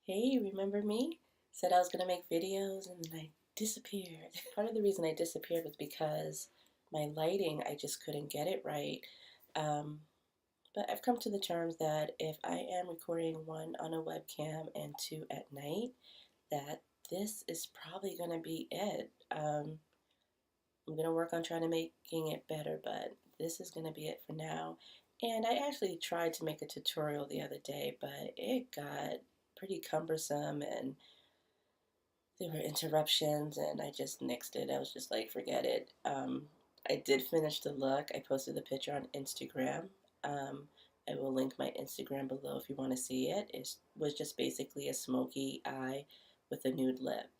Hey, remember me? Said I was gonna make videos and then I disappeared. Part of the reason I disappeared was because my lighting, I just couldn't get it right. Um, but I've come to the terms that if I am recording one on a webcam and two at night, that this is probably gonna be it. I'm gonna work on trying to making it better, but this is gonna be it for now. And I actually tried to make a tutorial the other day, but it got pretty cumbersome and there were interruptions and I just nixed it. I was just like, forget it. I did finish the look. I posted the picture on Instagram. Um, I will link my Instagram below if you want to see it. It was just basically a smoky eye with a nude lip.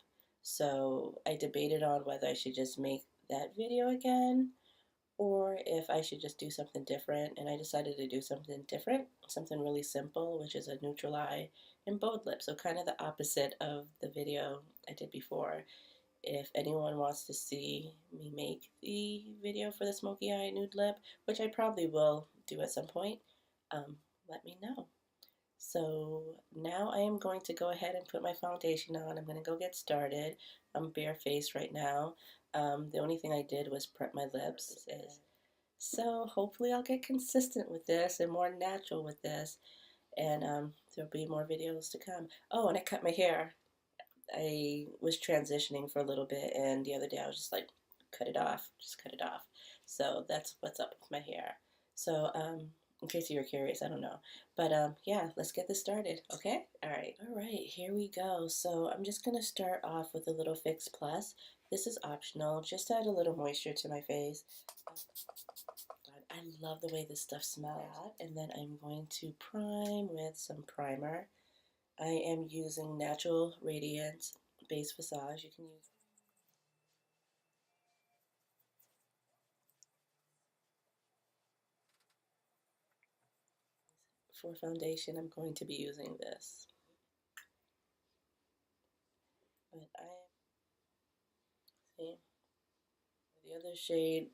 So I debated on whether I should just make that video again or if I should just do something different. And I decided to do something different, something really simple, which is a neutral eye and bold lip. So kind of the opposite of the video I did before. If anyone wants to see me make the video for the smoky eye nude lip, which I probably will do at some point, let me know. So now I am going to go ahead and put my foundation on. I'm going to go get started. I'm barefaced right now. The only thing I did was prep my lips. So hopefully I'll get consistent with this and more natural with this. And there'll be more videos to come. Oh, and I cut my hair. I was transitioning for a little bit, and the other day I was just like, cut it off, just cut it off. So that's what's up with my hair. So, in case you're curious, I don't know. But yeah, let's get this started, okay? All right, here we go. So I'm just gonna start off with a little Fix Plus. This is optional, just to add a little moisture to my face. God, I love the way this stuff smells. And then I'm going to prime with some primer. I am using Natural Radiance Base Visage. You can use for foundation. I'm going to be using this, but I see the other shade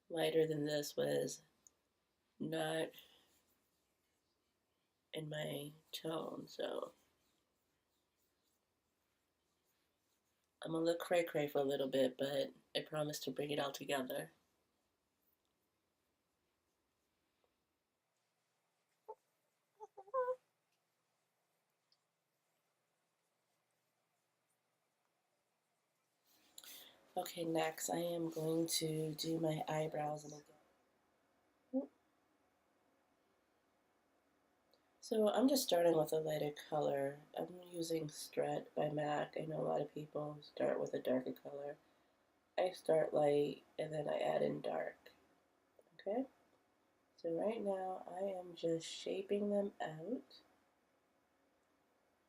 lighter than this was not in my tone, so I'm gonna look cray cray for a little bit, but I promise to bring it all together. Okay, next I am going to do my eyebrows and again. So I'm just starting with a lighter color. I'm using Stret by MAC. I know a lot of people start with a darker color. I start light and then I add in dark. Okay? So right now I am just shaping them out.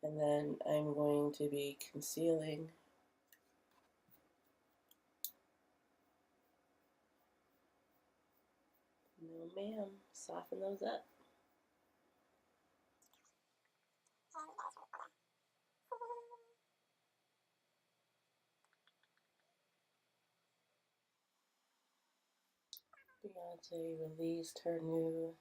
And then I'm going to be concealing. No ma'am, soften those up. Beyonce released her new,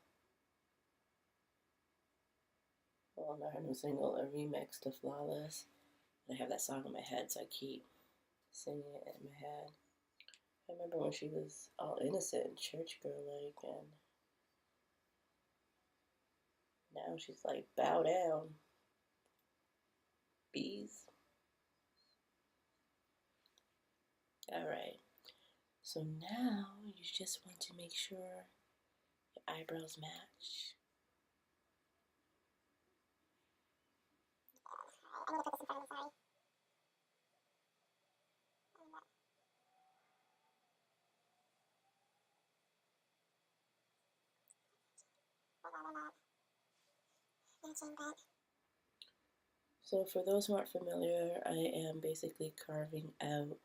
well, not her new single, a remix to Flawless. And I have that song in my head, so I keep singing it in my head. I remember when she was all innocent and church girl like, and now she's like, bow down, bees. All right. So now you just want to make sure your eyebrows match. I'm gonna put this in front of me, sorry. So for those who aren't familiar, I am basically carving out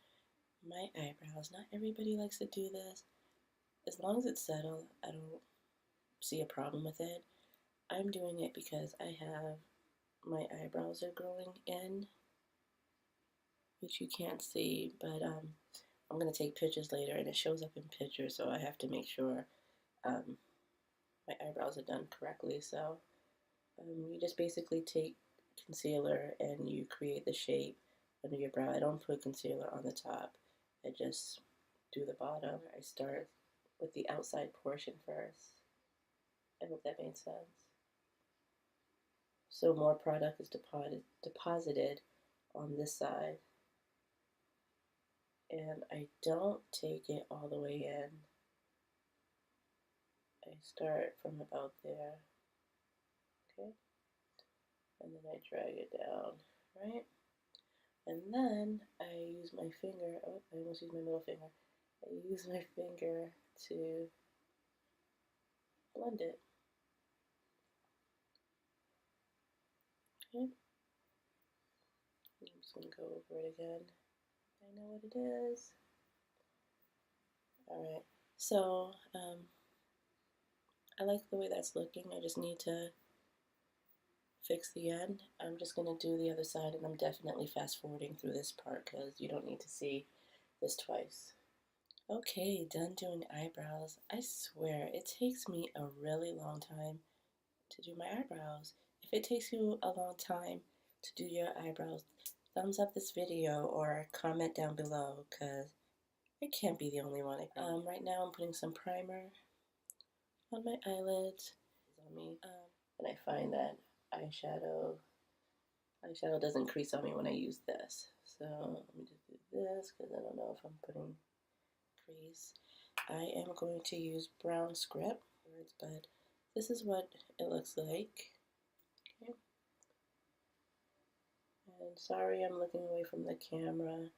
my eyebrows. Not everybody likes to do this. As long as it's settled, I don't see a problem with it. I'm doing it because I have my eyebrows are growing in, which you can't see, but I'm gonna take pictures later and it shows up in pictures, so I have to make sure my eyebrows are done correctly. So you just basically take concealer and you create the shape under your brow. I don't put concealer on the top. I just do the bottom. I start with the outside portion first. I hope that made sense. So more product is deposited on this side. And I don't take it all the way in. I start from about there. Okay? And then I drag it down, right? And then I use my finger, oh, I almost used my middle finger. I use my finger to blend it. Okay? I'm just going to go over it again. I know what it is. Alright, so I like the way that's looking. I just need to fix the end. I'm just going to do the other side, and I'm definitely fast forwarding through this part because you don't need to see this twice. Okay, done doing eyebrows. I swear, it takes me a really long time to do my eyebrows. If it takes you a long time to do your eyebrows, thumbs up this video or comment down below because I can't be the only one. Right now I'm putting some primer on my eyelids on me, and I find that eyeshadow doesn't crease on me when I use this. So let me just do this because I don't know if I'm putting crease. I am going to use brown script, but this is what it looks like. Okay. And sorry I'm looking away from the camera.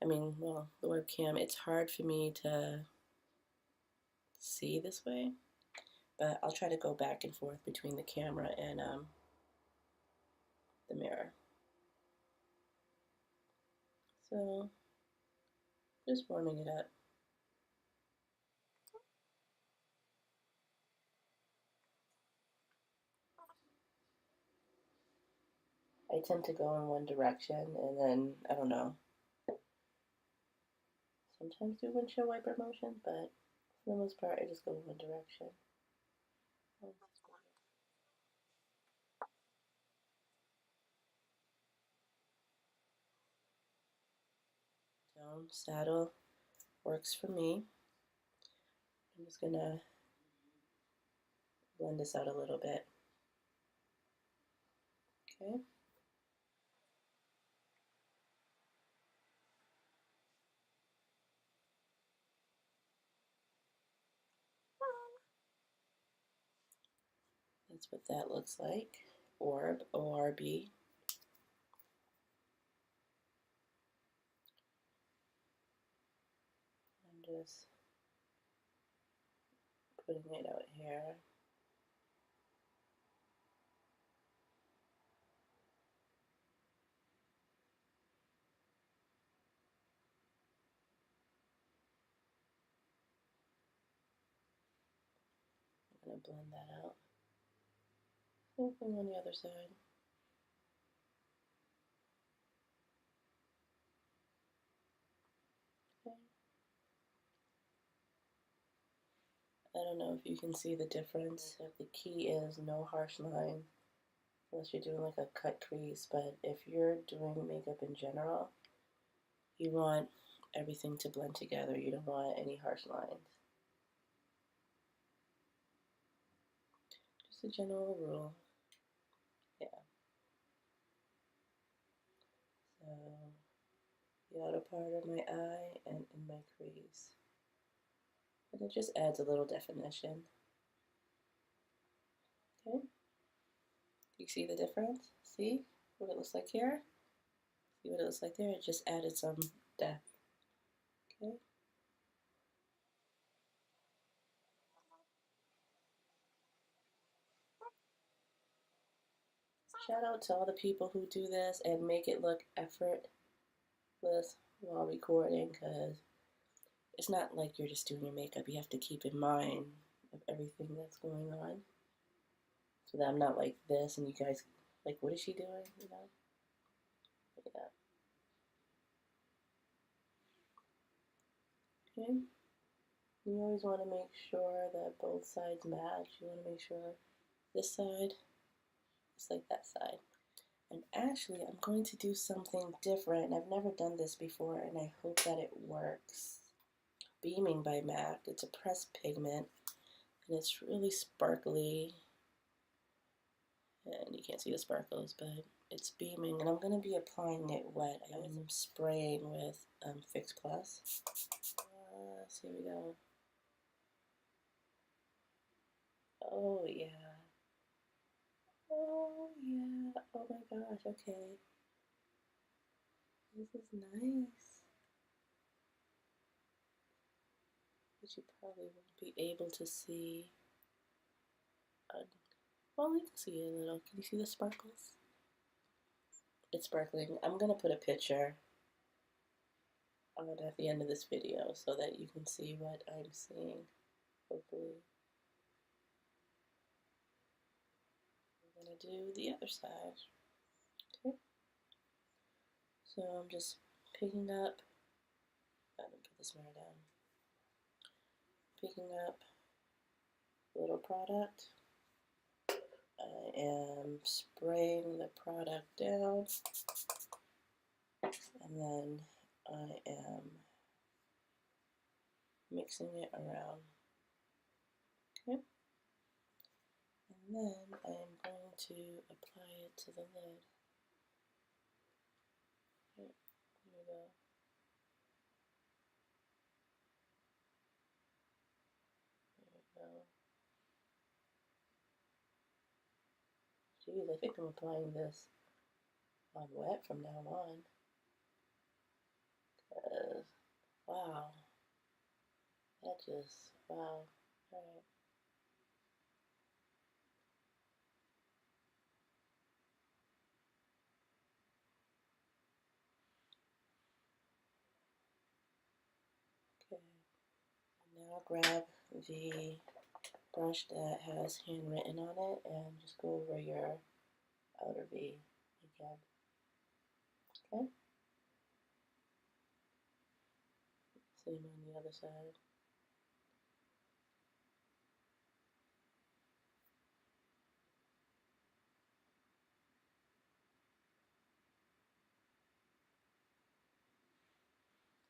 I mean, well, the webcam. It's hard for me to see this way, but I'll try to go back and forth between the camera and the mirror. So, just warming it up. I tend to go in one direction and then, I don't know, sometimes do windshield wiper motion, but for the most part I just go in one direction. Saddle works for me. I'm just gonna blend this out a little bit. Okay. That's what that looks like. Orb, O-R-B. I'm just putting it out here. I'm going to blend that out. Same thing on the other side. Okay. I don't know if you can see the difference. The key is no harsh line unless you're doing like a cut crease, but if you're doing makeup in general, you want everything to blend together. You don't want any harsh lines. Just a general rule. Yeah. So the outer part of my eye and in my crease. And it just adds a little definition. Okay. Do you see the difference? See what it looks like here? See what it looks like there? It just added some depth. Okay. Shout out to all the people who do this and make it look effortless while recording, because it's not like you're just doing your makeup. You have to keep in mind of everything that's going on, so that I'm not like this and you guys like, what is she doing? You know? Look at that. Okay. You always want to make sure that both sides match. You want to make sure this side is like that side. And actually, I'm going to do something different. I've never done this before, and I hope that it works. Beaming by MAC. It's a pressed pigment, and it's really sparkly. And you can't see the sparkles, but it's beaming. And I'm going to be applying it wet. I'm spraying with Fix Plus. So here we go. Oh, yeah. Oh, yeah. Oh, my gosh. Okay. This is nice. But you probably won't be able to see. Well, you can see it a little. Can you see the sparkles? It's sparkling. I'm going to put a picture on at the end of this video so that you can see what I'm seeing, hopefully. I'm going to do the other side. Okay. So I'm just picking up, I'm going to put this mirror down, picking up a little product. I am spraying the product down, and then I am mixing it around. Okay. And then I am going to apply it to the lid. Okay. Here we go. There we go. Geez, I think I'm applying this on wet from now on. Wow. That just, wow. Alright. Okay. Now grab the brush that has handwritten on it and just go over your outer V again. Okay? Same on the other side.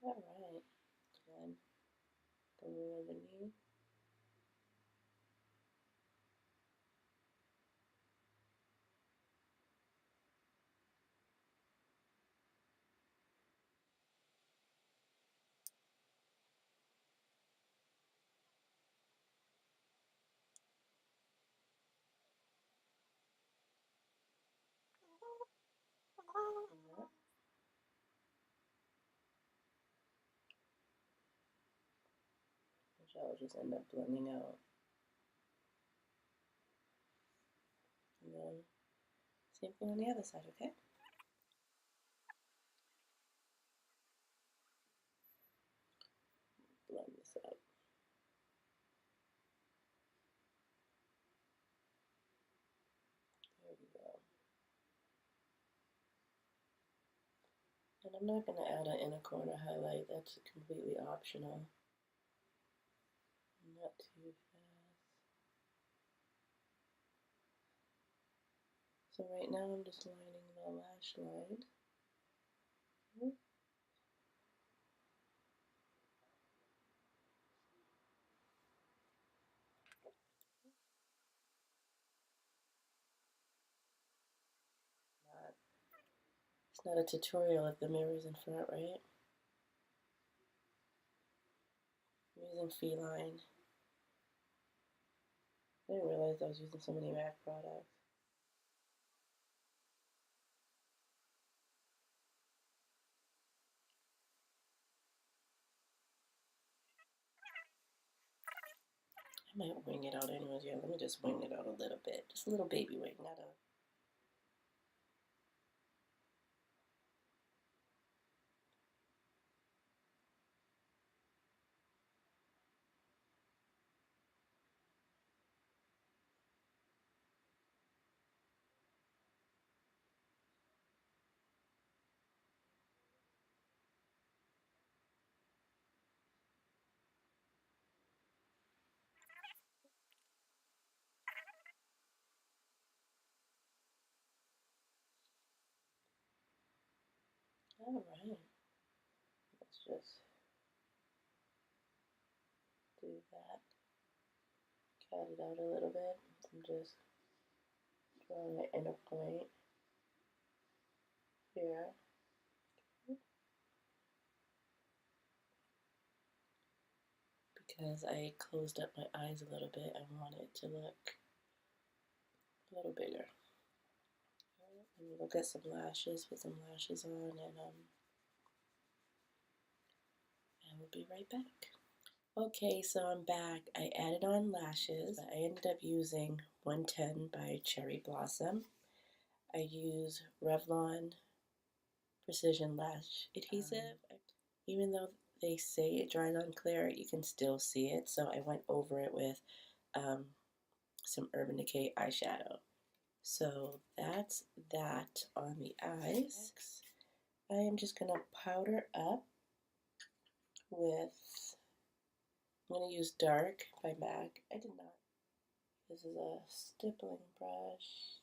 Alright. Then go underneath. Alright. Which I'll just end up blending out. And then same thing on the other side, okay? Blend this out. There we go. And I'm not going to add an inner corner highlight. That's completely optional. Not too fast. So right now I'm just lining the lash line. Okay. It's not a tutorial if the mirror's in front, right? I'm using Feline. I didn't realize I was using so many MAC products. I might wing it out anyways. Yeah, let me just wing it out a little bit. Just a little baby wing, not a... All right, let's just do that. Cut it out a little bit and just draw an inner point here. Because I closed up my eyes a little bit, I want it to look a little bigger. And we'll get some lashes, put some lashes on, and we'll be right back. Okay, so I'm back. I added on lashes. I ended up using 110 by Cherry Blossom. I use Revlon Precision Lash Adhesive. Even though they say it dries on clear, you can still see it. So I went over it with some Urban Decay eyeshadow. So that's that on the eyes. I am just going to powder up with, I'm going to use Dark by MAC. I did not. This is a stippling brush.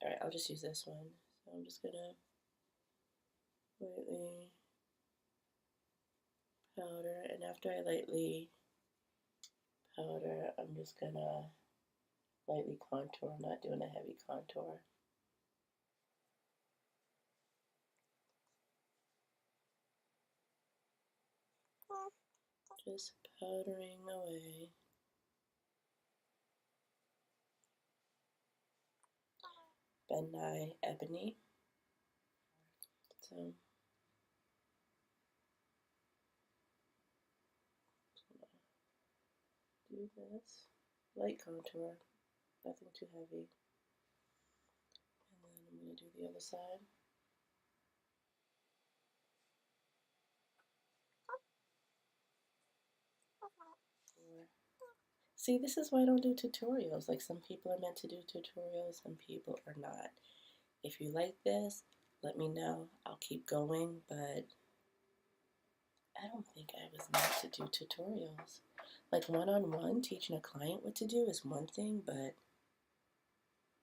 Alright, I'll just use this one. So I'm just going to lightly powder, and after I lightly powder, I'm just going to lightly contour. I'm not doing a heavy contour. Just powdering away. Ben Nye Ebony. So do this light contour, nothing too heavy, and then I'm going to do the other side. See, this is why I don't do tutorials. Like, some people are meant to do tutorials, some people are not. If you like this, let me know. I'll keep going, but I don't think I was meant to do tutorials. Like, one-on-one, teaching a client what to do is one thing, but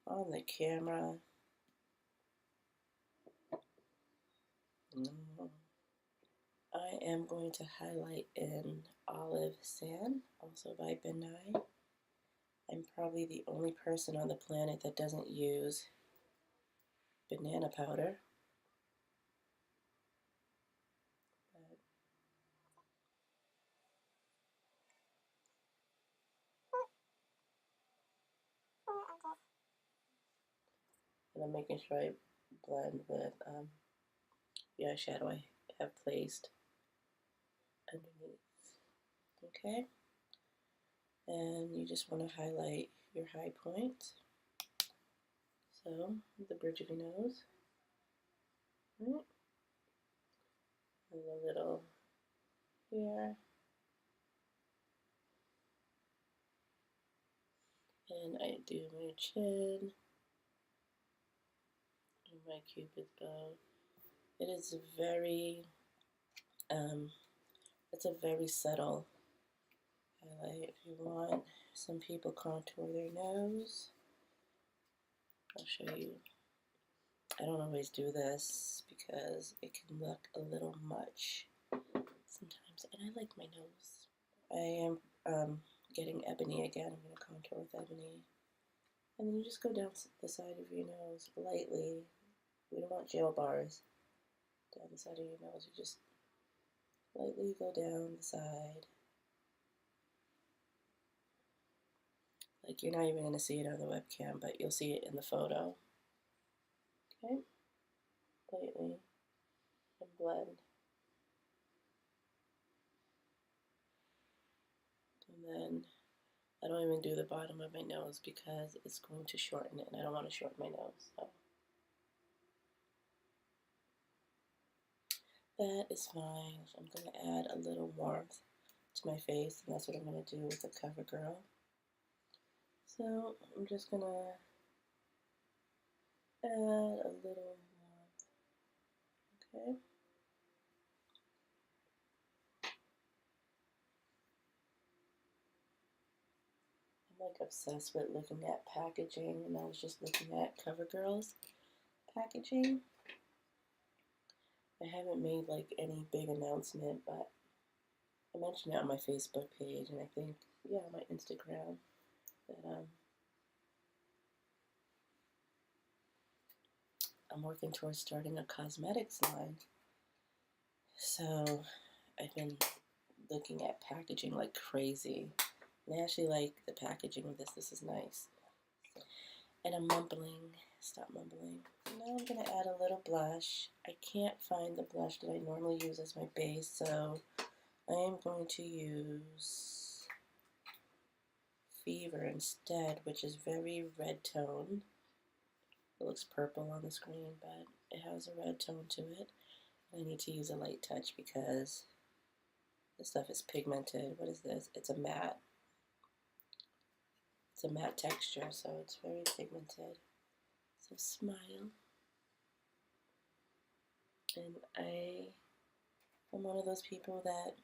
on the camera, I am going to highlight in Olive Sand, also by Ben Nye. I'm probably the only person on the planet that doesn't use banana powder. And I'm making sure I blend with the eyeshadow I have placed underneath. Okay? And you just want to highlight your high point. So, the bridge of your nose. Right? And a little here. And I do my chin and my cupid's bow. It is very, it's a very subtle highlight. If you want, some people contour their nose. I'll show you. I don't always do this because it can look a little much sometimes, and I like my nose. I am getting ebony again. I'm going to contour with ebony. And then you just go down the side of your nose lightly. We don't want gel bars down the side of your nose. You just lightly go down the side. Like, you're not even going to see it on the webcam, but you'll see it in the photo. Okay? Lightly. And blend. And then I don't even do the bottom of my nose because it's going to shorten it, and I don't want to shorten my nose. So that is fine. I'm going to add a little warmth to my face, and that's what I'm going to do with the CoverGirl. So I'm just going to add a little warmth. Okay. I'm like obsessed with looking at packaging, and I was just looking at CoverGirl's packaging. I haven't made like any big announcement, but I mentioned it on my Facebook page, and I think, yeah, my Instagram, that I'm working towards starting a cosmetics line. So I've been looking at packaging like crazy. And I actually like the packaging of this. This is nice. And I'm mumbling. Stop mumbling. Now I'm going to add a little blush. I can't find the blush that I normally use as my base, so I am going to use Fever instead, which is very red tone. It looks purple on the screen, but it has a red tone to it. I need to use a light touch because this stuff is pigmented. What is this? It's a matte. It's a matte texture, so it's very pigmented. So smile. And I am one of those people that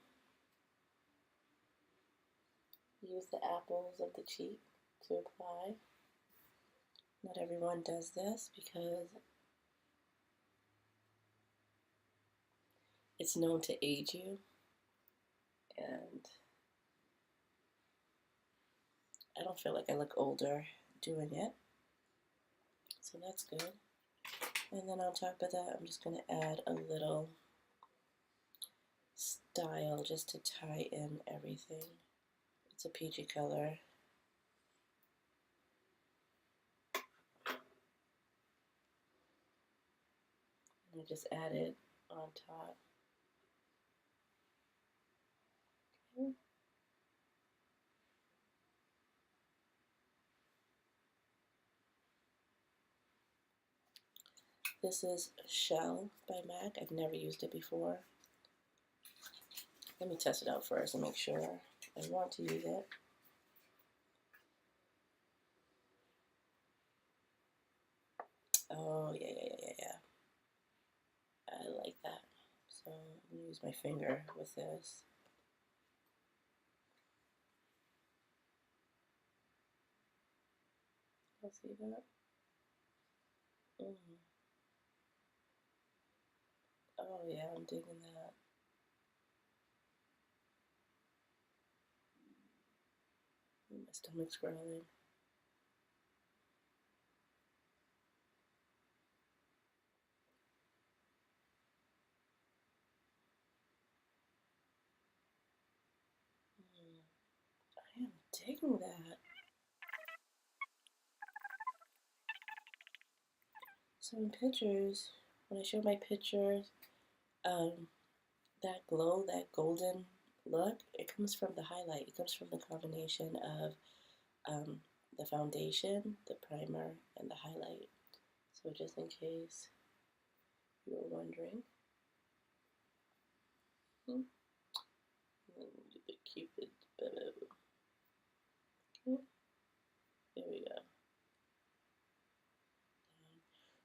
use the apples of the cheek to apply. Not everyone does this because it's known to age you, and I don't feel like I look older doing it, so that's good. And then on top of that, I'm just going to add a little style just to tie in everything. It's a peachy color. And I just add it on top. Okay. This is Shell by MAC. I've never used it before. Let me test it out first and make sure I want to use it. Oh, yeah. I like that. So I'm going to use my finger with this. Y'all see that? Oh yeah, I'm digging that. My stomach's growling. I am digging that. So in pictures, when I show my pictures, that glow, that golden look, it comes from the highlight. It comes from the combination of the foundation, the primer, and the highlight. So just in case you were wondering. Do the cupid bow. Okay. There we go.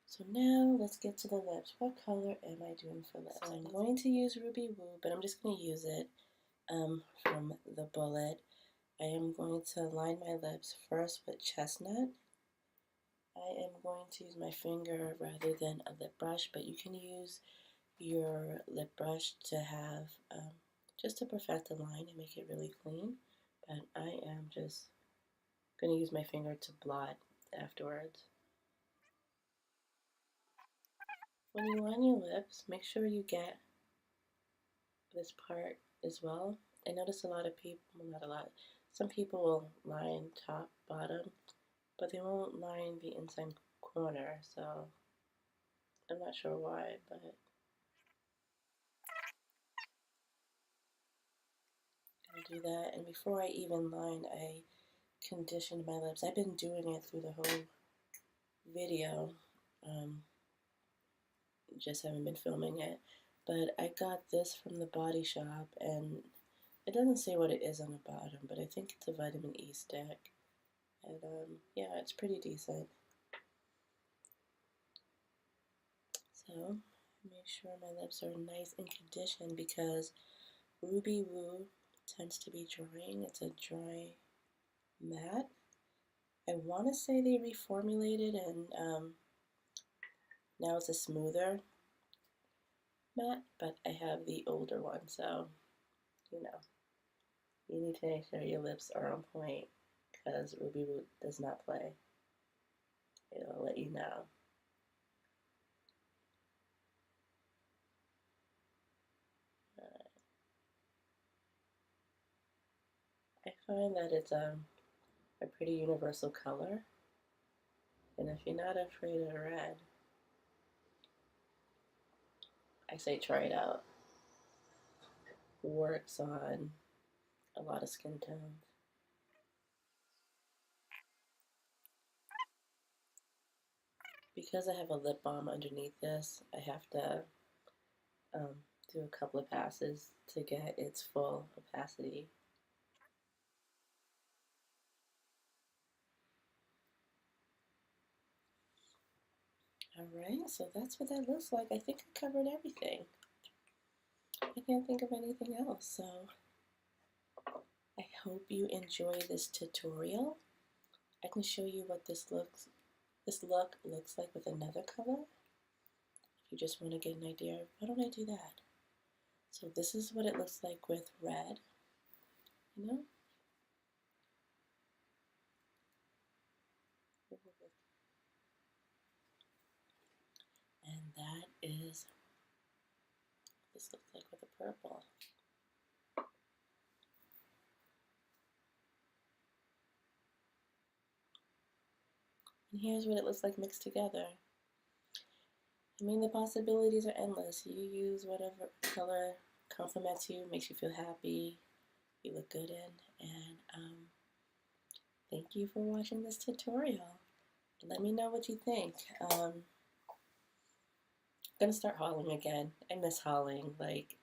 So now let's get to the lips. What color am I doing for lips? So I'm going to use Ruby Woo, but I'm just going to use it from the bullet. I am going to line my lips first with Chestnut. I am going to use my finger rather than a lip brush, but you can use your lip brush to have, just to perfect the line and make it really clean. But I am just going to use my finger to blot afterwards. When you line your lips, make sure you get this part as well. I notice a lot of people, well, not a lot, some people will line top, bottom, but they won't line the inside corner, so I'm not sure why, but I'll do that. And before I even line, I conditioned my lips. I've been doing it through the whole video, just haven't been filming it. But I got this from the Body Shop, and it doesn't say what it is on the bottom, but I think it's a vitamin E stick. And yeah, it's pretty decent. So make sure my lips are nice and conditioned because Ruby Woo tends to be drying. It's a dry matte. I want to say they reformulated and now it's a smoother. matte, but I have the older one, so you know, you need to make sure your lips are on point because Ruby Root does not play. It'll let you know. I find that it's a pretty universal color, and if you're not afraid of red, I say try it out. Works on a lot of skin tones. Because I have a lip balm underneath this, I have to um, do a couple of passes to get its full opacity. Alright, so that's what that looks like. I think I covered everything. I can't think of anything else, so I hope you enjoy this tutorial. I can show you what this look looks like with another color. If you just want to get an idea, why don't I do that? So this is what it looks like with red, you know? And that is what this looks like with the purple. And here's what it looks like mixed together. I mean, the possibilities are endless. You use whatever color compliments you, makes you feel happy, you look good in, and thank you for watching this tutorial. Let me know what you think. I'm gonna start hauling again. I miss hauling. Like,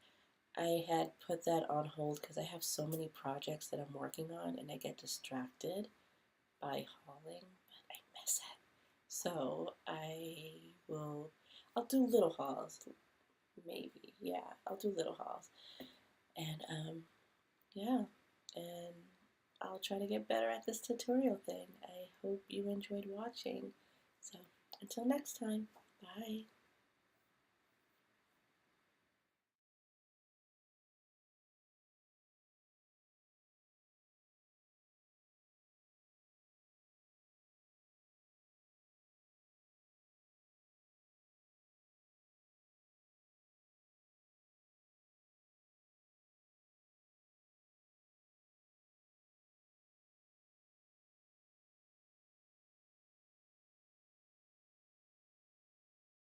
I had put that on hold because I have so many projects that I'm working on and I get distracted by hauling, but I miss it. So I'll do little hauls, maybe. Yeah, I'll do little hauls. And yeah, and I'll try to get better at this tutorial thing. I hope you enjoyed watching. So until next time, bye.